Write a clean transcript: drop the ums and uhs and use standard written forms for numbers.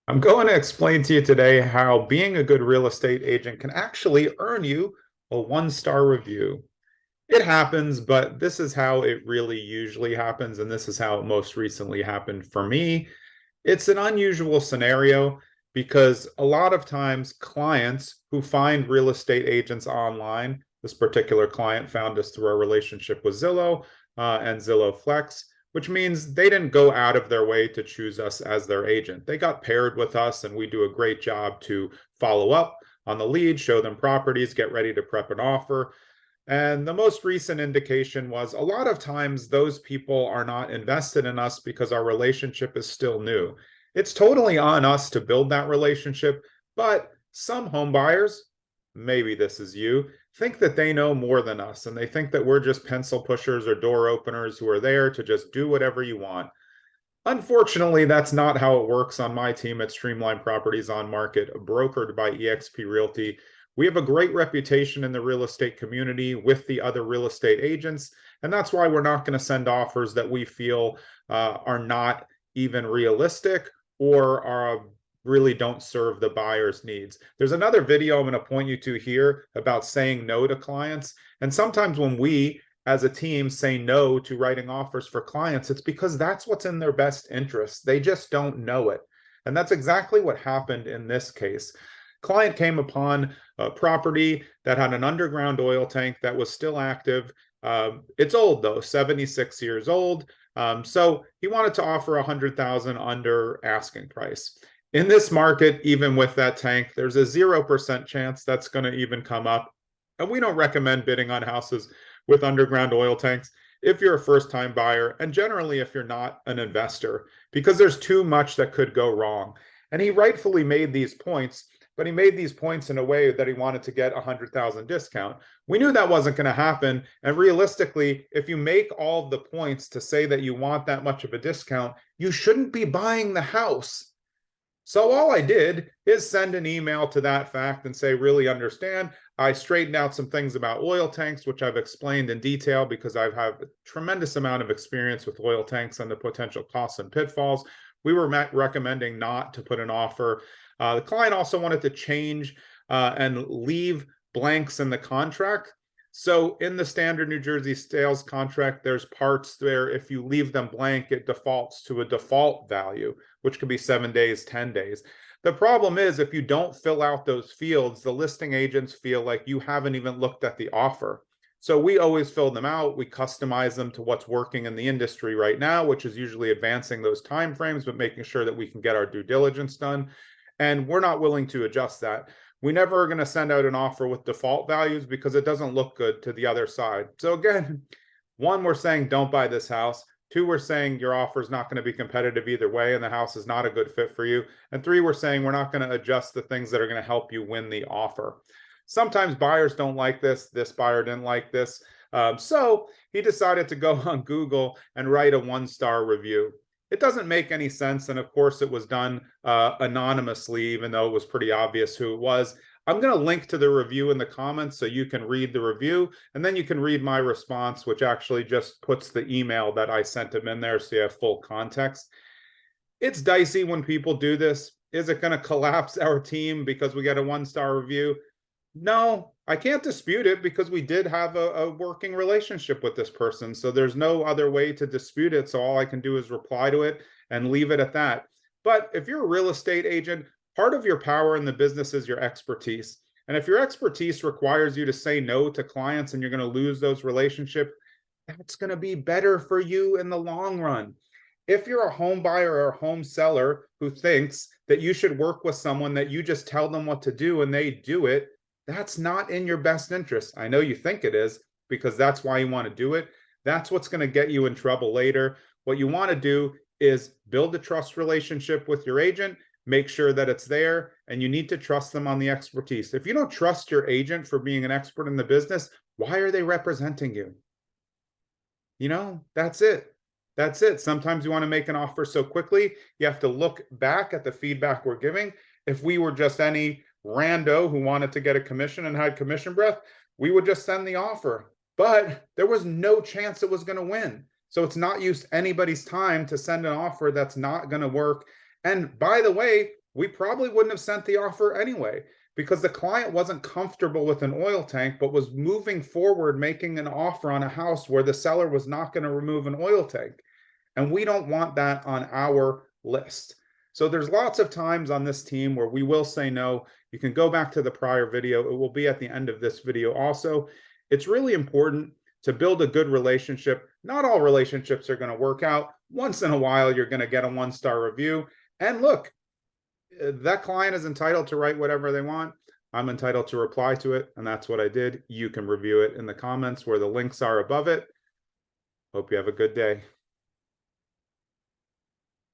I'm going to explain to you today how being a good real estate agent can actually earn you a one-star review. It happens, but this is how it really usually happens, and this is how it most recently happened for me. It's an unusual scenario because a lot of times clients who find real estate agents online, this particular client found us through our relationship with Zillow and Zillow Flex, which means they didn't go out of their way to choose us as their agent. They got paired with us, and we do a great job to follow up on the lead, show them properties, get ready to prep an offer. And the most recent indication was a lot of times those people are not invested in us because our relationship is still new. It's totally on us to build that relationship, but some home buyers, maybe this is you, think that they know more than us and they think that we're just pencil pushers or door openers who are there to just do whatever you want. Unfortunately, that's not how it works on my team at Streamline Properties on Market, brokered by eXp Realty. We have a great reputation in the real estate community with the other real estate agents, and that's why we're not going to send offers that we feel are not even realistic or are really don't serve the buyer's needs. There's another video I'm going to point you to here about saying no to clients. And sometimes when we as a team say no to writing offers for clients, it's because that's what's in their best interest. They just don't know it. And that's exactly what happened in this case. Client came upon a property that had an underground oil tank that was still active. It's old though, 76 years old. So he wanted to offer 100,000 under asking price. In this market, even with that tank, there's a 0% chance that's going to even come up. And we don't recommend bidding on houses with underground oil tanks if you're a first time buyer and generally if you're not an investor, because there's too much that could go wrong. And he rightfully made these points, but he made these points in a way that he wanted to get 100,000 discount. We knew that wasn't going to happen. And realistically, if you make all the points to say that you want that much of a discount, you shouldn't be buying the house. So all I did is send an email to that fact and say, really understand. I straightened out some things about oil tanks, which I've explained in detail because I've had a tremendous amount of experience with oil tanks and the potential costs and pitfalls. We were recommending not to put an offer. The client also wanted to change and leave blanks in the contract. So in the standard New Jersey sales contract, there's parts there. If you leave them blank, it defaults to a default value, which could be 7 days, 10 days. The problem is if you don't fill out those fields, the listing agents feel like you haven't even looked at the offer. So we always fill them out. We customize them to what's working in the industry right now, which is usually advancing those timeframes, but making sure that we can get our due diligence done. And we're not willing to adjust that. We never are going to send out an offer with default values because it doesn't look good to the other side. So again, one, we're saying don't buy this house. Two, we're saying your offer is not going to be competitive either way and the house is not a good fit for you. And three, we're saying we're not going to adjust the things that are going to help you win the offer. Sometimes buyers don't like this. This buyer didn't like this. So he decided to go on Google and write a one-star review. It doesn't make any sense. And of course, it was done anonymously, even though it was pretty obvious who it was. I'm going to link to the review in the comments so you can read the review, and then you can read my response, which actually just puts the email that I sent him in there so you have full context. It's dicey when people do this. Is it going to collapse our team because we get a one-star review? No, I can't dispute it because we did have a working relationship with this person. So there's no other way to dispute it. So all I can do is reply to it and leave it at that. But if you're a real estate agent, part of your power in the business is your expertise. And if your expertise requires you to say no to clients and you're going to lose those relationships, that's going to be better for you in the long run. If you're a home buyer or a home seller who thinks that you should work with someone that you just tell them what to do and they do it, that's not in your best interest. I know you think it is because that's why you want to do it. That's what's going to get you in trouble later. What you want to do is build a trust relationship with your agent, make sure that it's there, and you need to trust them on the expertise. If you don't trust your agent for being an expert in the business, why are they representing you? That's it. That's it. Sometimes you want to make an offer so quickly, you have to look back at the feedback we're giving. If we were just any rando who wanted to get a commission and had commission breath, we would just send the offer. But there was no chance it was going to win. So it's not used anybody's time to send an offer that's not going to work. And by the way, we probably wouldn't have sent the offer anyway, because the client wasn't comfortable with an oil tank, but was moving forward making an offer on a house where the seller was not going to remove an oil tank. And we don't want that on our list. So there's lots of times on this team where we will say no. You can go back to the prior video. It will be at the end of this video also. It's really important to build a good relationship. Not all relationships are going to work out. Once in a while, you're going to get a 1-star review. And look, that client is entitled to write whatever they want. I'm entitled to reply to it, and that's what I did. You can review it in the comments where the links are above it. Hope you have a good day.